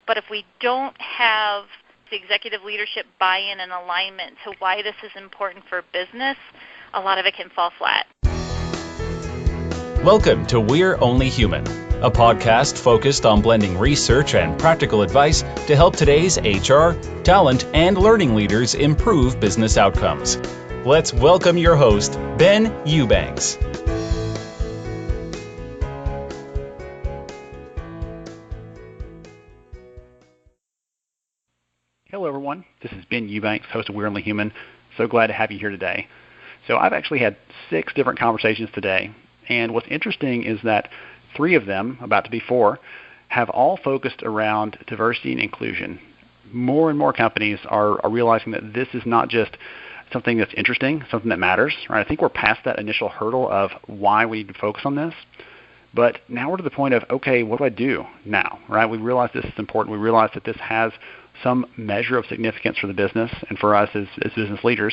But if we don't have the executive leadership buy-in and alignment to why this is important for business, a lot of it can fall flat. Welcome to We're Only Human, a podcast focused on blending research and practical advice to help today's HR, talent, and learning leaders improve business outcomes. Let's welcome your host, Ben Eubanks. Hello, everyone. This is Ben Eubanks, host of We're Only Human. So glad to have you here today. So I've actually had 6 different conversations today, and what's interesting is that 3 of them, about to be 4, have all focused around diversity and inclusion. More and more companies are realizing that this is not just something that's interesting, something that matters. Right? I think we're past that initial hurdle of why we need to focus on this. But now we're to the point of, okay, what do I do now? Right? We realize this is important. We realize that this has some measure of significance for the business and for us as business leaders.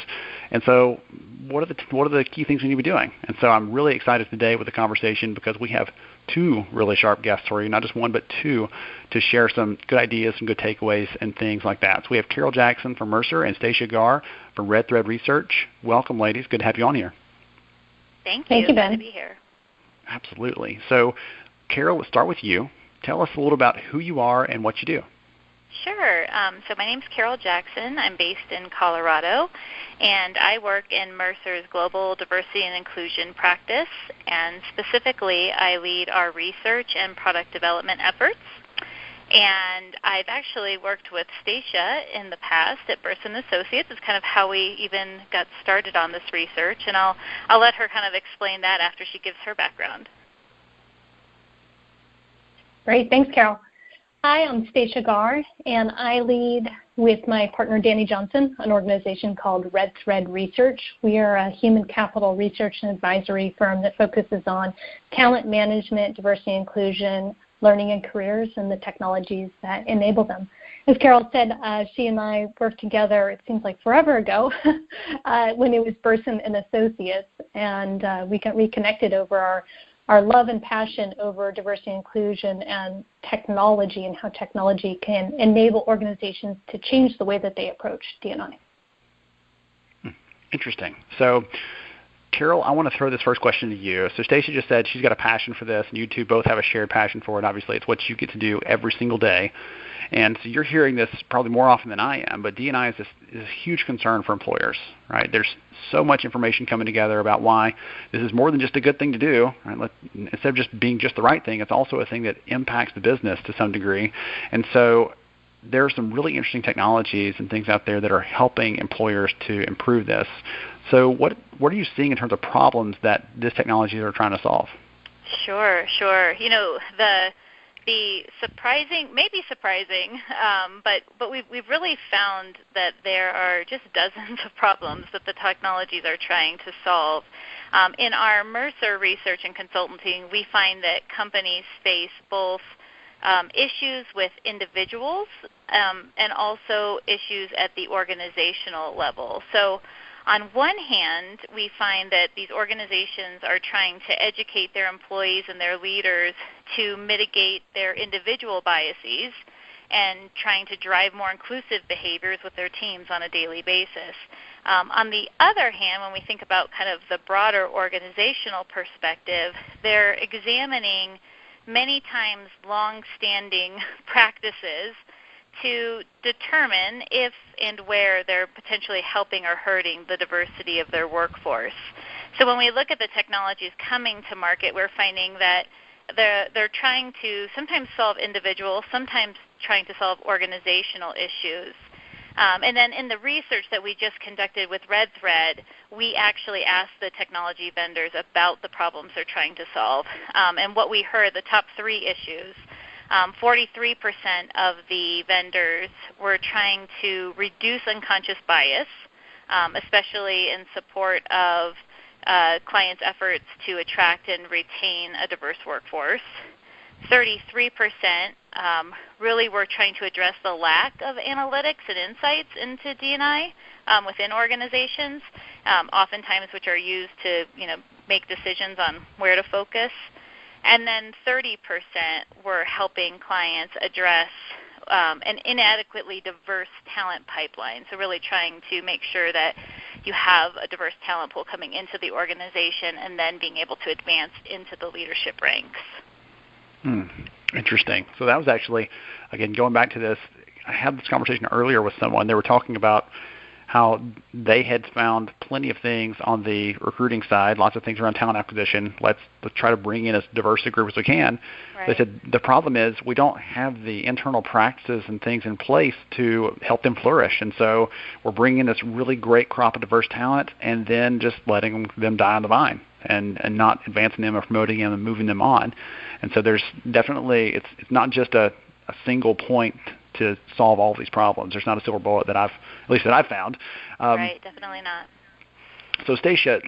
And so what are the key things we need to be doing? And so I'm really excited today with the conversation because we have 2 really sharp guests for you, not just 1, but 2, to share some good ideas, some good takeaways, and things like that. So we have Carole Jackson from Mercer and Stacia Garr from Red Thread Research. Welcome, ladies. Good to have you on here. Thank you. Thank you, Ben. Good to be here. Absolutely. So, Carole, let's start with you. Tell us a little about who you are and what you do. Sure. So my name's Carole Jackson. I'm based in Colorado, and I work in Mercer's Global Diversity and Inclusion practice, and specifically I lead our research and product development efforts. And I've actually worked with Stacia in the past at Mercer Associates. It's kind of how we even got started on this research, and I'll let her kind of explain that after she gives her background. Great. Thanks, Carole. Hi, I'm Stacia Garr, and I lead with my partner Danny Johnson an organization called Red Thread Research. We are a human capital research and advisory firm that focuses on talent management, diversity and inclusion, learning and careers, and the technologies that enable them. As Carole said, she and I worked together, it seems like forever ago, when it was Mercer and Associates, and we got reconnected over our love and passion over diversity and inclusion and technology and how technology can enable organizations to change the way that they approach D&I. Interesting. So, Carole, I want to throw this first question to you. So Stacia just said she's got a passion for this, and you 2 both have a shared passion for it. Obviously, it's what you get to do every single day. And so you're hearing this probably more often than I am, but D&I is a huge concern for employers, right? There's so much information coming together about why this is more than just a good thing to do. Right? Instead of just being just the right thing, it's also a thing that impacts the business to some degree. And so there are some really interesting technologies and things out there that are helping employers to improve this. So what are you seeing in terms of problems that this technology are trying to solve? Sure. You know, the surprising, maybe surprising, but we've really found that there are just dozens of problems that the technologies are trying to solve. In our Mercer research and consulting, we find that companies face both issues with individuals and also issues at the organizational level. So on one hand, we find that these organizations are trying to educate their employees and their leaders to mitigate their individual biases and trying to drive more inclusive behaviors with their teams on a daily basis. On the other hand, when we think about kind of the broader organizational perspective, they're examining many times long-standing practices to determine if and where they're potentially helping or hurting the diversity of their workforce. So when we look at the technologies coming to market, we're finding that they're trying to sometimes solve individual, sometimes trying to solve organizational issues. And then in the research that we just conducted with Red Thread, we actually asked the technology vendors about the problems they're trying to solve. And what we heard, the top 3 issues, 43% of the vendors were trying to reduce unconscious bias, especially in support of clients' efforts to attract and retain a diverse workforce. 33% really were trying to address the lack of analytics and insights into D&I within organizations, oftentimes which are used to make decisions on where to focus. And then 30% were helping clients address an inadequately diverse talent pipeline. So really trying to make sure that you have a diverse talent pool coming into the organization and then being able to advance into the leadership ranks. Interesting. So that was actually, again, going back to this, I had this conversation earlier with someone. They were talking about how they had found plenty of things on the recruiting side, lots of things around talent acquisition. Let's try to bring in as diverse a group as we can. Right. They said the problem is we don't have the internal practices and things in place to help them flourish. And so we're bringing in this really great crop of diverse talent and then just letting them die on the vine and not advancing them or promoting them and moving them on. And so there's definitely, it's not just a single point to solve all of these problems. There's not a silver bullet that I've found. Right, definitely not. So Stacia,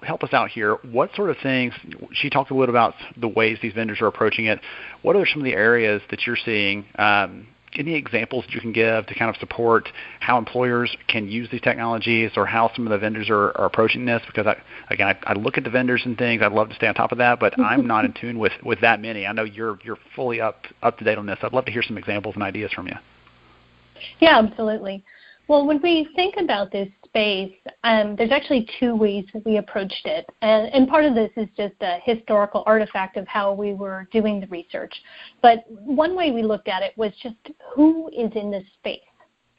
help us out here. What sort of things, she talked a little about the ways these vendors are approaching it. What are some of the areas that you're seeing? Any examples that you can give to kind of support how employers can use these technologies or how some of the vendors are approaching this? Because, I look at the vendors and things. I'd love to stay on top of that, but I'm not in tune with that many. I know you're fully up to date on this. I'd love to hear some examples and ideas from you. Yeah, absolutely. Well, when we think about this space, there's actually two ways that we approached it. And part of this is just a historical artifact of how we were doing the research. But one way we looked at it was just who is in this space.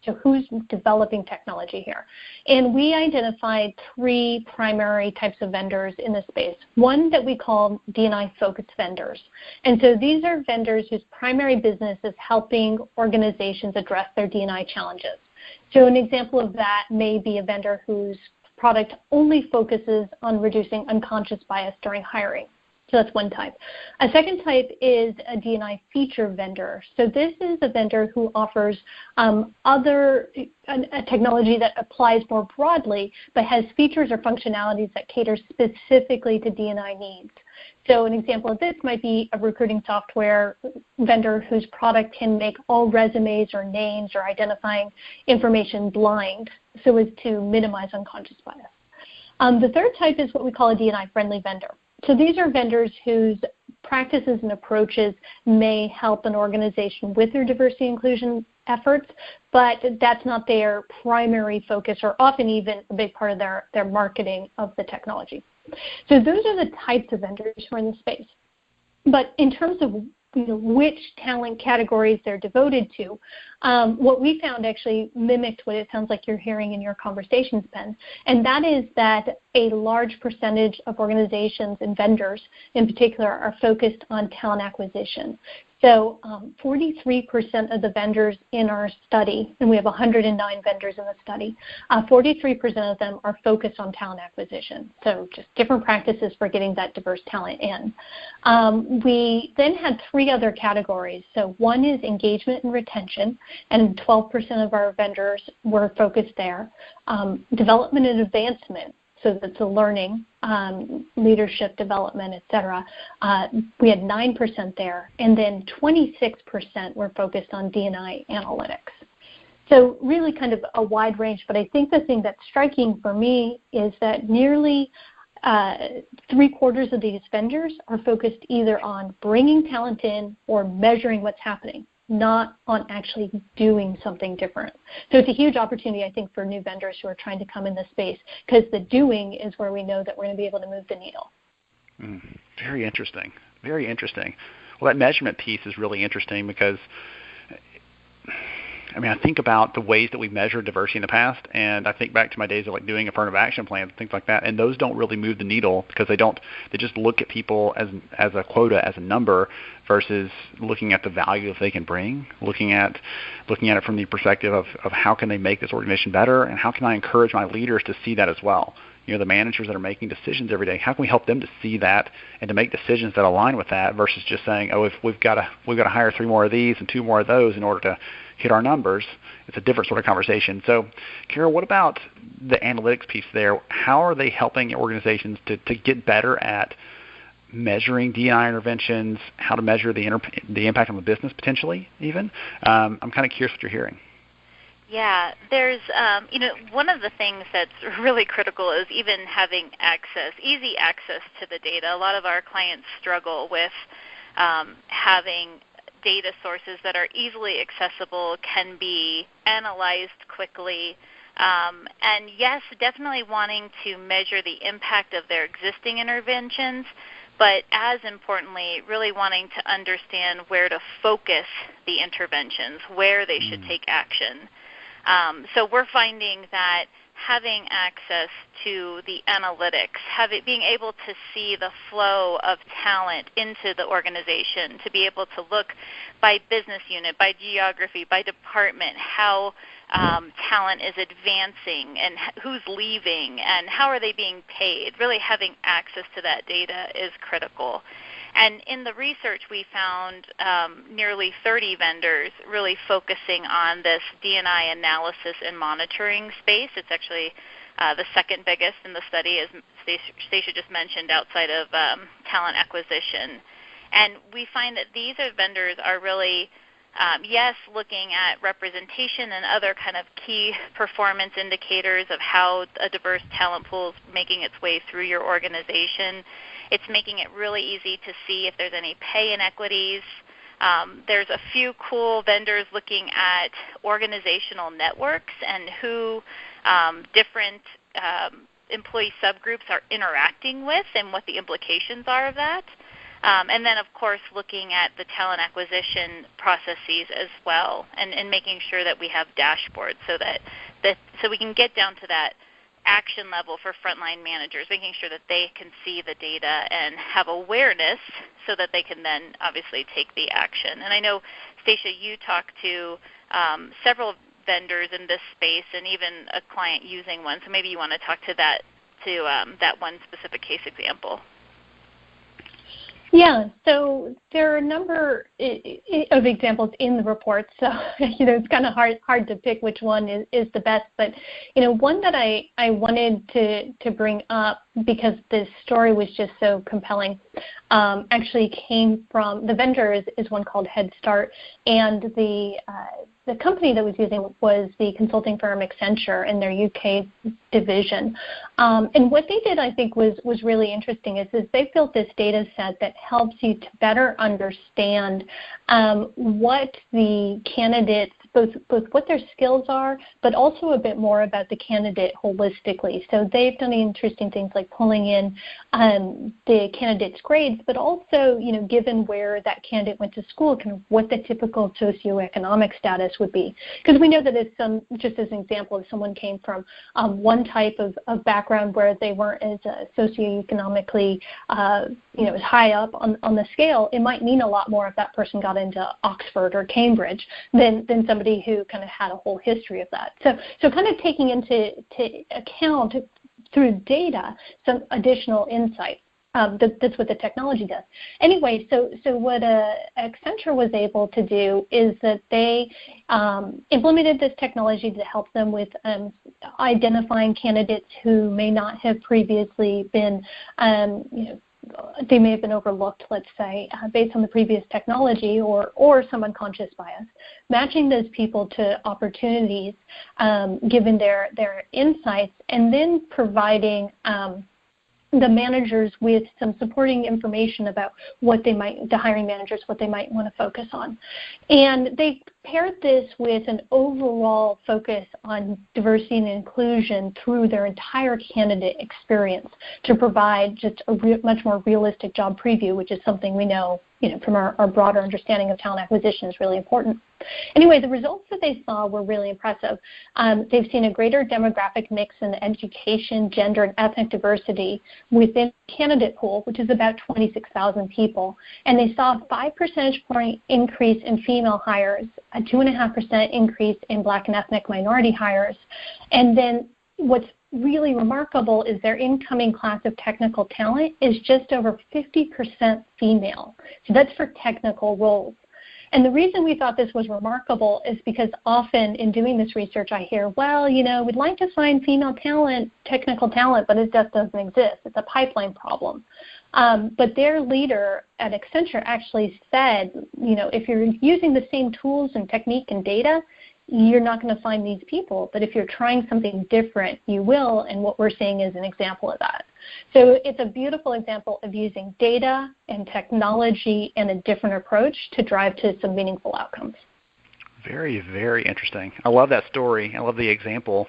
So who's developing technology here? And we identified three primary types of vendors in this space. One that we call D&I-focused vendors. And so these are vendors whose primary business is helping organizations address their D&I challenges. So an example of that may be a vendor whose product only focuses on reducing unconscious bias during hiring. So that's one type. A second type is a D&I feature vendor. So this is a vendor who offers a technology that applies more broadly, but has features or functionalities that cater specifically to D&I needs. So an example of this might be a recruiting software vendor whose product can make all resumes or names or identifying information blind so as to minimize unconscious bias. The third type is what we call a D&I-friendly vendor. So these are vendors whose practices and approaches may help an organization with their diversity inclusion efforts, but that's not their primary focus or often even a big part of their marketing of the technology. So those are the types of vendors who are in the space. But in terms of which talent categories they're devoted to, what we found actually mimicked what it sounds like you're hearing in your conversations, Ben, and that is that a large percentage of organizations and vendors in particular are focused on talent acquisition. So 43% of the vendors in our study, and we have 109 vendors in the study, 43% of them are focused on talent acquisition. So just different practices for getting that diverse talent in. We then had three other categories. So one is engagement and retention, and 12% of our vendors were focused there. Development and advancement. So that's the learning, leadership development, et cetera. We had 9% there, and then 26% were focused on D&I analytics. So really kind of a wide range, but I think the thing that's striking for me is that nearly 3/4 of these vendors are focused either on bringing talent in or measuring what's happening, not on actually doing something different. So it's a huge opportunity, I think, for new vendors who are trying to come in this space, because the doing is where we know that we're going to be able to move the needle. Very interesting. Very interesting. Well, that measurement piece is really interesting because, I think about the ways that we measure diversity in the past, and I think back to my days of doing affirmative action plans, things like that, and those don't really move the needle because they just look at people as a quota, as a number, versus looking at the value that they can bring, looking at it from the perspective of how can they make this organization better, and how can I encourage my leaders to see that as well. The managers that are making decisions every day, how can we help them to see that and to make decisions that align with that versus just saying, if we've got to hire 3 more of these and 2 more of those in order to hit our numbers. It's a different sort of conversation. So, Carole, what about the analytics piece there? How are they helping organizations to get better at measuring D&I interventions, how to measure the impact on the business potentially even? I'm kind of curious what you're hearing. Yeah, there's, one of the things that's really critical is even having easy access to the data. A lot of our clients struggle with having data sources that are easily accessible, can be analyzed quickly, and yes, definitely wanting to measure the impact of their existing interventions, but as importantly, really wanting to understand where to focus the interventions, where they should take action. So we're finding that having access to the analytics, being able to see the flow of talent into the organization, to be able to look by business unit, by geography, by department, how talent is advancing and who's leaving and how are they being paid. Really having access to that data is critical. And in the research, we found nearly 30 vendors really focusing on this D&I analysis and monitoring space. It's actually the second biggest in the study, as Stacia just mentioned, outside of talent acquisition. And we find that these vendors are really, yes, looking at representation and other kind of key performance indicators of how a diverse talent pool is making its way through your organization. It's making it really easy to see if there's any pay inequities. There's a few cool vendors looking at organizational networks and who different employee subgroups are interacting with and what the implications are of that. And then, of course, looking at the talent acquisition processes as well, and making sure that we have dashboards so we can get down to that action level for frontline managers, making sure that they can see the data and have awareness so that they can then obviously take the action. And I know, Stacia, you talked to several vendors in this space and even a client using one, so maybe you want to talk to that one specific case example. Yeah, so there are a number of examples in the report, so it's kind of hard to pick which one is the best. But one that I wanted to bring up because this story was just so compelling actually came from the vendor is one called Head Start, and the company that was using was the consulting firm Accenture and their UK division. And what they did, I think, was really interesting is they built this data set that helps you to better understand what the candidates, both what their skills are, but also a bit more about the candidate holistically. So they've done interesting things like pulling in the candidate's grades, but also, given where that candidate went to school, kind of what the typical socioeconomic status would be. Because we know that just as an example, if someone came from one type of background where they weren't as socioeconomically, as high up on the scale, it might mean a lot more if that person got into Oxford or Cambridge than somebody who kind of had a whole history of that. So kind of taking into account through data some additional insights. That's what the technology does. Anyway, so what Accenture was able to do is that they implemented this technology to help them with identifying candidates who may not have previously been, they may have been overlooked, let's say, based on the previous technology or some unconscious bias, matching those people to opportunities given their insights, and then providing the managers with some supporting information about the hiring managers, what they might want to focus on. And they paired this with an overall focus on diversity and inclusion through their entire candidate experience to provide just a much more realistic job preview, which is something we know from our broader understanding of talent acquisition is really important. Anyway, the results that they saw were really impressive. They've seen a greater demographic mix in education, gender, and ethnic diversity within the candidate pool, which is about 26,000 people. And they saw a 5 percentage point increase in female hires, a 2.5% increase in Black and ethnic minority hires. And then what's really remarkable is their incoming class of technical talent is just over 50% female. So that's for technical roles. And the reason we thought this was remarkable is because often in doing this research I hear, we'd like to find female talent, technical talent, but it just doesn't exist. It's a pipeline problem. But their leader at Accenture actually said, if you're using the same tools and technique and data, you're not going to find these people. But if you're trying something different, you will, and what we're seeing is an example of that. So it's a beautiful example of using data and technology and a different approach to drive to some meaningful outcomes. Very, very interesting. I love that story. I love the example.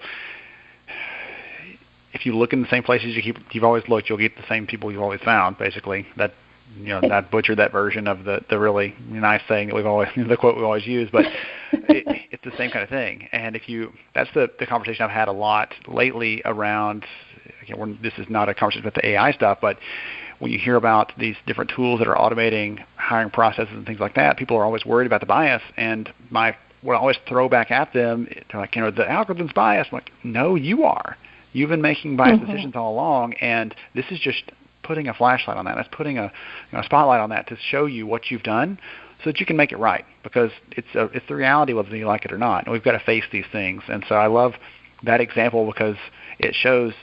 If you look in the same places you've always looked, you'll get the same people you've always found, basically. That, not butchered that version of the really nice saying that the quote we always use, but it's the same kind of thing. And that's the conversation I've had a lot lately around, again, this is not a conversation about the AI stuff, but when you hear about these different tools that are automating hiring processes and things like that, people are always worried about the bias. And what I always throw back at them, they're like, the algorithm's biased. I'm like, no, you are. You've been making biased decisions all along, and this is just putting a flashlight on that. That's putting a spotlight on that to show you what you've done so that you can make it right, because it's the reality whether you like it or not. And we've got to face these things. And so I love that example because it shows,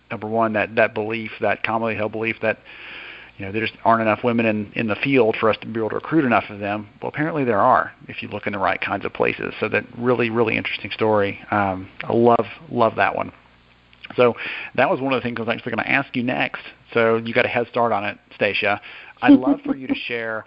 number one, that belief, that commonly held belief that there just aren't enough women in the field for us to be able to recruit enough of them. Well, apparently there are if you look in the right kinds of places. So that really, really interesting story. I love that one. So that was one of the things I was actually going to ask you next. So you got a head start on it, Stacia. I'd love for you to share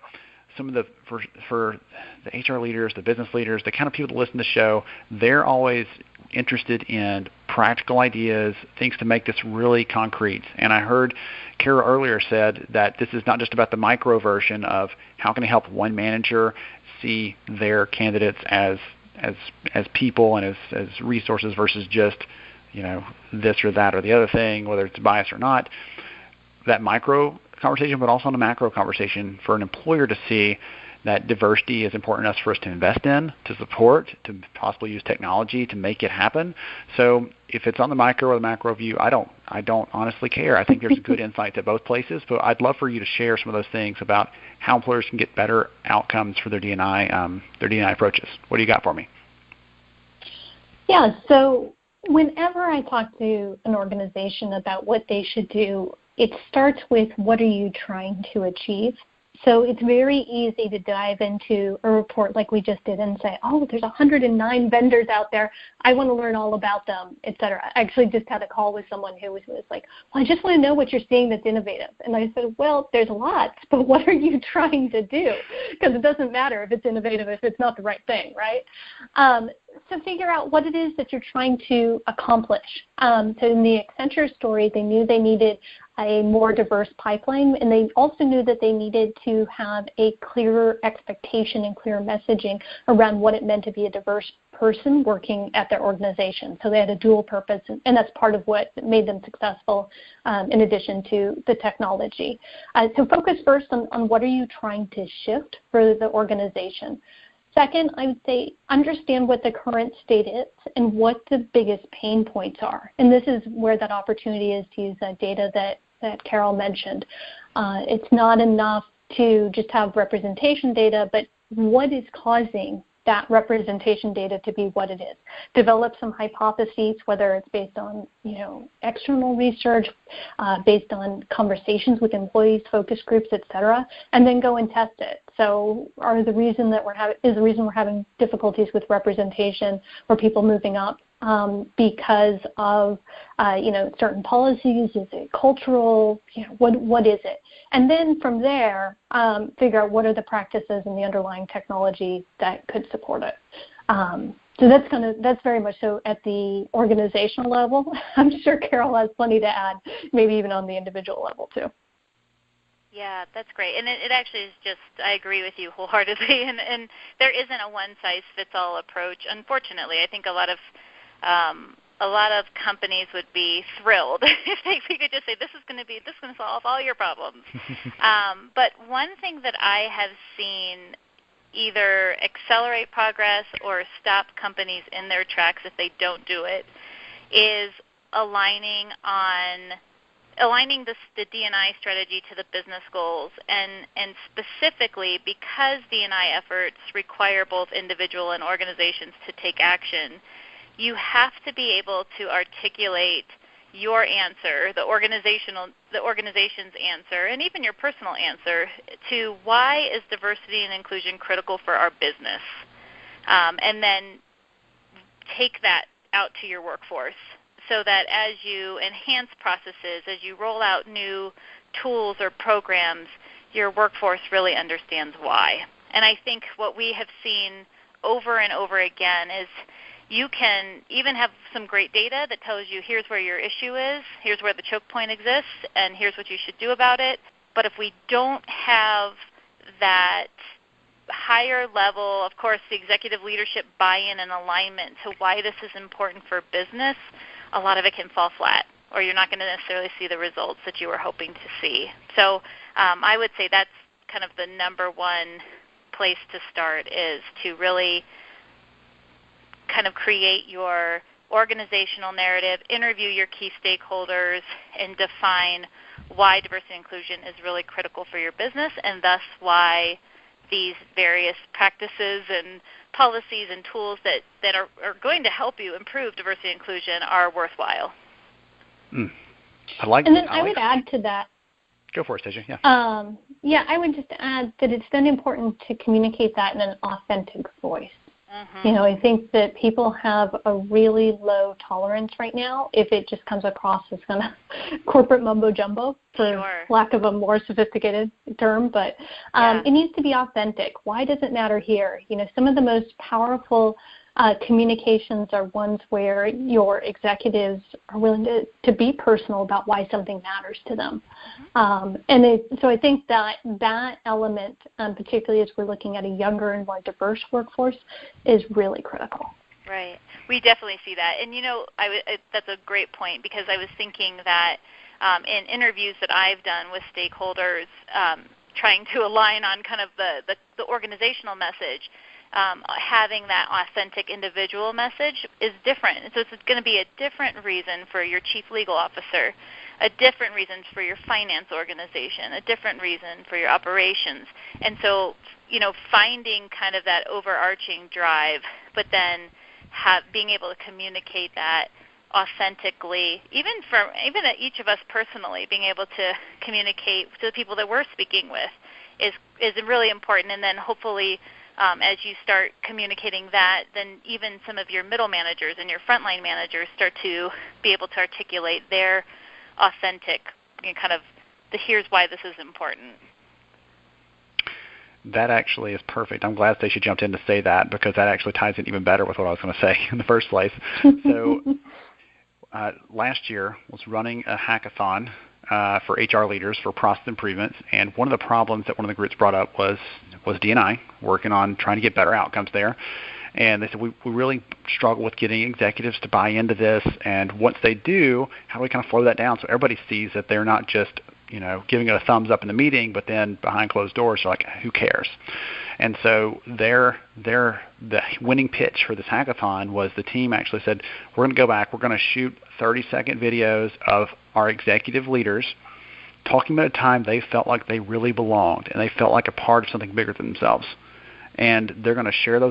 some of for the HR leaders, the business leaders, the kind of people that listen to the show. They're always interested in practical ideas, things to make this really concrete. And I heard Carole earlier said that this is not just about the micro version of how can I help one manager see their candidates as people and as resources versus just this or that or the other thing, whether it's bias or not. That micro conversation, but also on a macro conversation for an employer to see that diversity is important enough for us to invest in, to support, to possibly use technology to make it happen. So if it's on the micro or the macro view, I don't honestly care. I think there's good insights at both places, but I'd love for you to share some of those things about how employers can get better outcomes for their D&I approaches. What do you got for me? Yeah, so whenever I talk to an organization about what they should do, it starts with what are you trying to achieve? So it's very easy to dive into a report like we just did and say, oh, there's 109 vendors out there. I want to learn all about them, et cetera. I actually just had a call with someone who was like, well, I just want to know what you're seeing that's innovative. And I said, well, there's lots, but what are you trying to do? Because it doesn't matter if it's innovative if it's not the right thing, right? So figure out what it is that you're trying to accomplish. So in the Accenture story, they knew they needed a more diverse pipeline, and they also knew that they needed to have a clearer expectation and clear messaging around what it meant to be a diverse person working at their organization. So they had a dual purpose, and that's part of what made them successful in addition to the technology. So focus first on what are you trying to shift for the organization. Second, I would say understand what the current state is and what the biggest pain points are. And this is where that opportunity is to use that data that Carole mentioned. It's not enough to just have representation data, but what is causing that representation data to be what it is? Develop some hypotheses, whether it's based on external research, based on conversations with employees, focus groups, et cetera, and then go and test it. So is the reason we're having difficulties with representation or people moving up because of certain policies? Is it cultural? What is it? And then from there, figure out what are the practices and the underlying technology that could support it. So that's very much so at the organizational level. I'm sure Carole has plenty to add, maybe even on the individual level too. Yeah, that's great. And it actually is just, I agree with you wholeheartedly. And there isn't a one-size-fits-all approach. Unfortunately, I think a lot of companies would be thrilled if we could just say this is going to solve all your problems. But one thing that I have seen either accelerate progress or stop companies in their tracks if they don't do it is aligning the D&I strategy to the business goals, and specifically because D&I efforts require both individual and organizations to take action, you have to be able to articulate your answer, the organization's answer, and even your personal answer to why is diversity and inclusion critical for our business, and then take that out to your workforce so that as you enhance processes, as you roll out new tools or programs, your workforce really understands why. And I think what we have seen over and over again is you can even have some great data that tells you here's where your issue is, here's where the choke point exists, and here's what you should do about it. But if we don't have that higher level, of course, the executive leadership buy-in and alignment to why this is important for business, a lot of it can fall flat, or you're not going to necessarily see the results that you were hoping to see. So I would say that's kind of the number one place to start, is to really kind of create your organizational narrative, interview your key stakeholders, and define why diversity and inclusion is really critical for your business, and thus why these various practices and policies and tools that are going to help you improve diversity and inclusion are worthwhile. I would add to that. Go for it, Stacia. Yeah. I would just add that it's then important to communicate that in an authentic voice. Mm-hmm. I think that people have a really low tolerance right now if it just comes across as kind of corporate mumbo jumbo, for lack of a more sophisticated term. But it needs to be authentic. Why does it matter here? Some of the most powerful communications are ones where your executives are willing to be personal about why something matters to them. Mm-hmm. So I think that element, particularly as we're looking at a younger and more diverse workforce, is really critical. Right. We definitely see that. And, that's a great point, because I was thinking that in interviews that I've done with stakeholders, trying to align on kind of the organizational message, having that authentic individual message is different. So it's going to be a different reason for your chief legal officer, a different reason for your finance organization, a different reason for your operations. And so, finding kind of that overarching drive, but then being able to communicate that authentically, even at each of us personally, being able to communicate to the people that we're speaking with is really important. And then hopefully, as you start communicating that, then even some of your middle managers and your frontline managers start to be able to articulate their authentic, kind of here's why this is important. That actually is perfect. I'm glad Stacia jumped in to say that, because that actually ties in even better with what I was going to say in the first place. So last year was running a hackathon for HR leaders for process improvements, and one of the problems that one of the groups brought up was D&I, working on trying to get better outcomes there. And they said, we really struggle with getting executives to buy into this, and once they do, how do we kind of flow that down so everybody sees that they're not just giving it a thumbs up in the meeting, but then behind closed doors, they're like, who cares? And so the winning pitch for this hackathon was the team actually said, we're going to go back, we're going to shoot 30-second videos of our executive leaders talking about a time they felt like they really belonged and they felt like a part of something bigger than themselves. And they're going to share the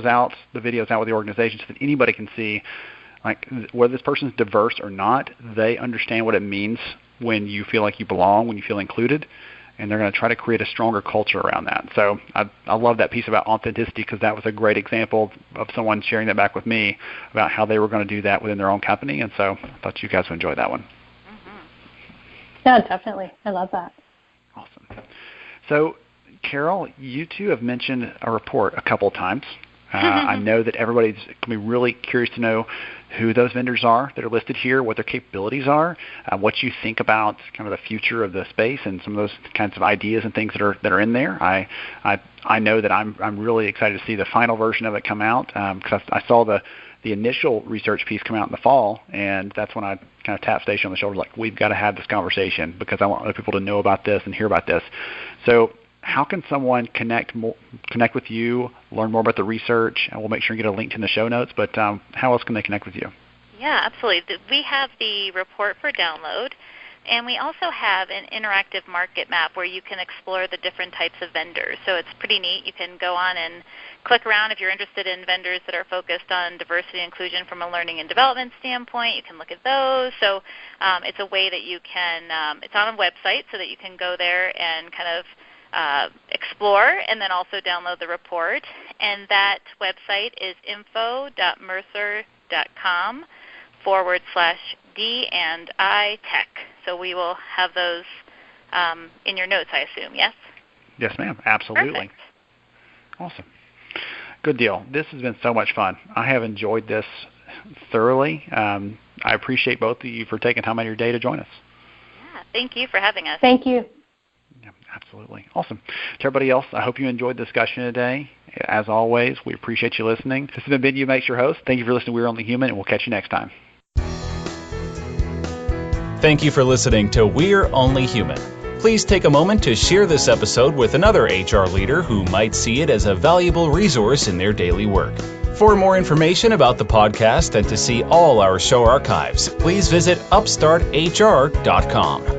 videos out with the organization, so that anybody can see, like, whether this person's diverse or not, they understand what it means when you feel like you belong, when you feel included, and they're going to try to create a stronger culture around that. So I love that piece about authenticity, because that was a great example of someone sharing that back with me about how they were going to do that within their own company, and so I thought you guys would enjoy that one. Mm-hmm. Yeah, definitely. I love that. Awesome. So, Carole, you two have mentioned a report a couple of times. I know that everybody's going to be really curious to know who those vendors are that are listed here, what their capabilities are, what you think about kind of the future of the space, and some of those kinds of ideas and things that are in there. I know that I'm really excited to see the final version of it come out, because I saw the initial research piece come out in the fall, and that's when I kind of tapped Stacia on the shoulder, like, we've got to have this conversation, because I want other people to know about this and hear about this. So how can someone connect with you, learn more about the research? And we'll make sure you get a link in the show notes, but how else can they connect with you? Yeah, absolutely. We have the report for download, and we also have an interactive market map where you can explore the different types of vendors. So it's pretty neat. You can go on and click around if you're interested in vendors that are focused on diversity and inclusion from a learning and development standpoint. You can look at those. So it's a way that you can, it's on a website so that you can go there and kind of explore and then also download the report. And that website is info.mercer.com. facebook.com/D&I Tech. So we will have those in your notes, I assume, yes? Yes, ma'am. Absolutely. Perfect. Awesome. Good deal. This has been so much fun. I have enjoyed this thoroughly. I appreciate both of you for taking time out of your day to join us. Yeah, thank you for having us. Thank you. Yeah, absolutely. Awesome. To everybody else, I hope you enjoyed the discussion today. As always, we appreciate you listening. This has been Ben Eubanks, your host. Thank you for listening to We're Only Human, and we'll catch you next time. Thank you for listening to We're Only Human. Please take a moment to share this episode with another HR leader who might see it as a valuable resource in their daily work. For more information about the podcast and to see all our show archives, please visit upstarthr.com.